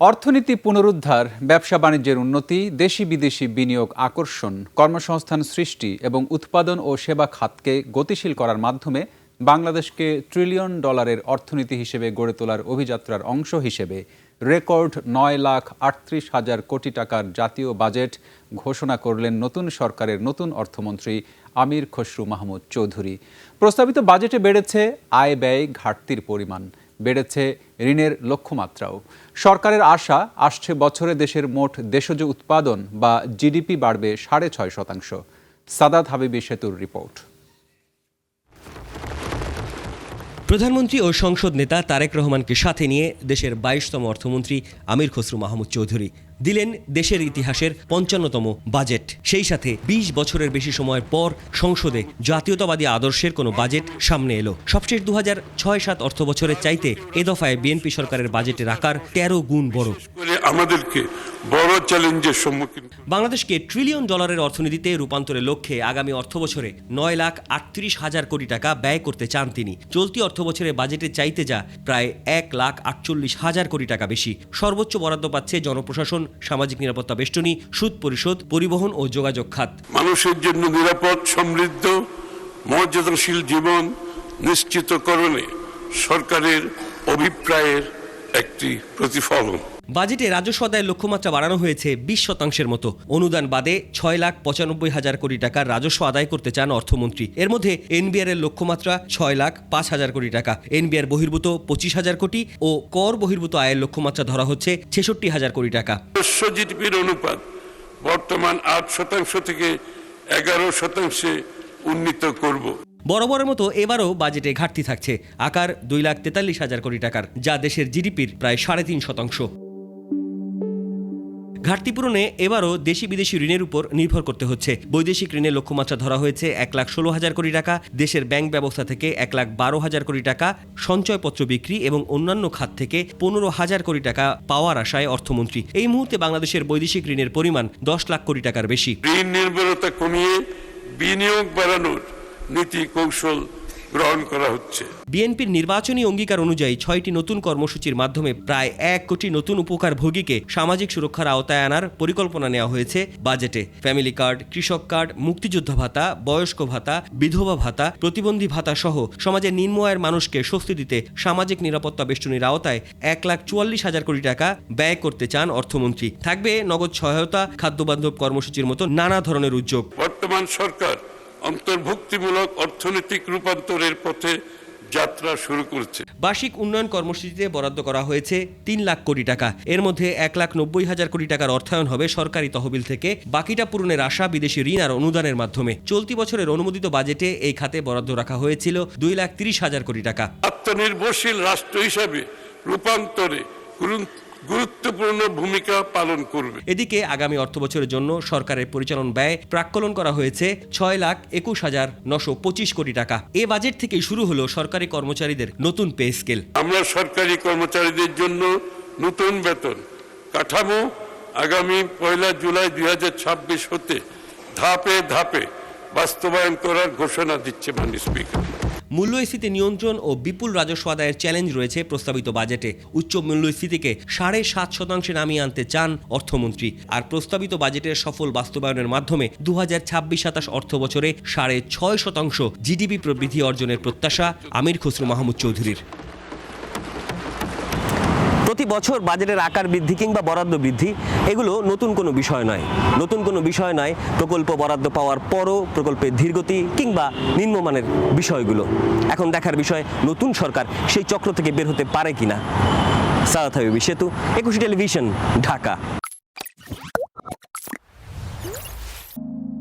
অর্থনীতি পুনরুদ্ধার, ব্যবসা বাণিজ্যের উন্নতি, দেশি বিদেশি বিনিয়োগ আকর্ষণ, কর্মসংস্থান সৃষ্টি এবং উৎপাদন ও সেবা খাতকে গতিশীল করার মাধ্যমে বাংলাদেশকে ট্রিলিয়ন ডলারের অর্থনীতি হিসেবে গড়ে তোলার অভিযাত্রার অংশ হিসেবে রেকর্ড 9,38,000 কোটি টাকার জাতীয় বাজেট ঘোষণা করলেন নতুন সরকারের নতুন অর্থমন্ত্রী আমির খসরু মাহমুদ চৌধুরী। প্রস্তাবিত বাজেটে বেড়েছে আয় ব্যয় ঘাটতির পরিমাণ, বেড়েছে ঋণের লক্ষ্যমাত্রাও। সরকারের আশা আসছে বছরে দেশের মোট দেশজ উৎপাদন বা জিডিপি বাড়বে 6.5%। সাদাত হাবিবি সেতুর রিপোর্ট। প্রধানমন্ত্রী ও সংসদ নেতা তারেক রহমানকে সাথে নিয়ে দেশের 22তম অর্থমন্ত্রী আমির খসরু মাহমুদ চৌধুরী দিলেন দেশের ইতিহাসের 55তম বাজেট। সেই সাথে 20 বছরের বেশি সময়ের পর সংসদে জাতীয়তাবাদী আদর্শের কোনো বাজেট সামনে এলো। সবশেষ 2006-07 অর্থ বছরের চাইতে এ দফায় বিএনপি সরকারের বাজেটের আকার 13 গুণ বড়। আমাদেরকে বড় চ্যালেঞ্জের সম্মুখীন বাংলাদেশকে ট্রিলিয়ন ডলারের অর্থনীতিতে রূপান্তরের লক্ষ্যে আগামী অর্থবছরে 9,38,000 কোটি টাকা ব্যয় করতে চান তিনি। চলতি অর্থবছরে বাজেটের চাইতে যা প্রায় 1,48,000 কোটি টাকা বেশি। সর্বোচ্চ বরাদ্দ পাচ্ছে জনপ্রশাসন, সামাজিক নিরাপত্তা বেষ্টনী, সুদ পরিশোধ, পরিবহন ও যোগাযোগ খাত। মানুষের জন্য নিরাপদ, সমৃদ্ধ, মর্যাদাশীল জীবন নিশ্চিতকরণে সরকারের অভিপ্রায়ের একটি প্রতিফলন। বাজেটে রাজস্ব আদায়ের লক্ষ্যমাত্রা বাড়ানো হয়েছে 20% মতো। অনুদান বাদে 6,95,000 কোটি টাকার রাজস্ব আদায় করতে চান অর্থমন্ত্রী। এর মধ্যে এনবিআর এর লক্ষ্যমাত্রা 6,05,000 কোটি টাকা, এনবিআর বহির্ভূত 25,000 কোটি ও কর বহির্ভূত আয়ের লক্ষ্যমাত্রা ধরা হচ্ছে 66,000 কোটি টাকা। জিডিপির অনুপাত বর্তমান 8% থেকে 11% উন্নীত করব। বরাবরের মতো এবারও বাজেটে ঘাটতি থাকছে, আকার 2,43,000 কোটি টাকার, যা দেশের জিডিপির প্রায় 3.5%। ঘাটতি পূরণে এবারও দেশি বিদেশি ঋণের উপর নির্ভর করতে হচ্ছে। বৈদেশিক ঋণের লক্ষ্যমাত্রা ধরা হয়েছে 1,16,000 কোটি টাকা, দেশের ব্যাংক ব্যবস্থা থেকে 1,12,000 কোটি টাকা, সঞ্চয়পত্র বিক্রি এবং অন্যান্য খাত থেকে 15,000 কোটি টাকা পাওয়ার আশায় অর্থমন্ত্রী। এই মুহূর্তে বাংলাদেশের বৈদেশিক ঋণের পরিমাণ 10 লাখ কোটি টাকার বেশি। ঋণ নির্ভরতা কমিয়ে বিনিয়োগ বাড়ানোর নীতি কৌশল গ্রহণ করা হচ্ছে। বিএনপির নির্বাচনী অঙ্গীকার অনুযায়ী 6টি নতুন কর্মসূচির মাধ্যমে প্রায় 1 কোটি নতুন উপকারভোগীকে সামাজিক সুরক্ষার আওতায় আনার পরিকল্পনা নেওয়া হয়েছে বাজেটে। ফ্যামিলি কার্ড, কৃষক কার্ড, মুক্তিযোদ্ধা ভাতা, বয়স্ক ভাতা, বিধবা ভাতা, প্রতিবন্ধী ভাতা সহ সমাজের নিম্ন আয়ের মানুষকে স্বস্তি দিতে সামাজিক নিরাপত্তা বেষ্টনীর আওতায় 1,44,000 কোটি টাকা ব্যয় করতে চান অর্থমন্ত্রী। থাকবে নগদ সহায়তা, খাদ্যবান্ধব কর্মসূচির মতো নানা ধরনের উদ্যোগ। বর্তমান সরকার অন্তর্ভুক্তিমূলক অর্থনৈতিক রূপান্তরের পথে যাত্রা শুরু করেছে। বার্ষিক উন্নয়ন কর্মসূচিতে বরাদ্দ করা হয়েছে 3 লাখ কোটি টাকা। এর মধ্যে 1,90,000 কোটি টাকার অর্থায়ন হবে সরকারি তহবিল থেকে, বাকিটা পূরণের আশা বিদেশি ঋণ আর অনুদানের মাধ্যমে। চলতি বছরের অনুমোদিত বাজেটে এই খাতে বরাদ্দ রাখা হয়েছিল 2,30,000 কোটি টাকা। আত্মনির্ভরশীল রাষ্ট্র হিসাবে রূপান্তরে গুরুত্বপূর্ণ ভূমিকা পালন করবে। এদিকে আগামী অর্থবছরের জন্য সরকারের পরিচালন ব্যয় প্রাক্কলন করা হয়েছে 6,21,925 কোটি টাকা। এ বাজেট থেকেই শুরু হলো সরকারি কর্মচারীদের নতুন পে স্কেল। আমরা সরকারি কর্মচারীদের জন্য নতুন বেতন কাঠামো আগামী 1 জুলাই 2026 হতে ধাপে ধাপে বাস্তবায়ন করার ঘোষণা দিচ্ছে মাননীয় স্পিকার। মূল্যস্ফীতি নিয়ন্ত্রণ ও বিপুল রাজস্ব আদায়ের চ্যালেঞ্জ রয়েছে প্রস্তাবিত বাজেটে। উচ্চ মূল্যস্ফীতিকে 7.5% নামিয়ে আনতে চান অর্থমন্ত্রী। আর প্রস্তাবিত বাজেটের সফল বাস্তবায়নের মাধ্যমে 2026-27 অর্থ বছরে 6.5% জিডিপি প্রবৃদ্ধি অর্জনের প্রত্যাশা আমির খসরু মাহমুদ চৌধুরীর। প্রতি বছর বাজেটের আকার বৃদ্ধি কিংবা বরাদ্দ বৃদ্ধি এগুলো নতুন কোনো বিষয় নয়। প্রকল্প বরাদ্দ পাওয়ার পরও প্রকল্পের ধীরগতি কিংবা নিম্নমানের বিষয়গুলো এখন দেখার বিষয় নতুন সরকার সেই চক্র থেকে বের হতে পারে কিনা। সাদাত হাবিবি সেতু, 21 টেলিভিশন, ঢাকা।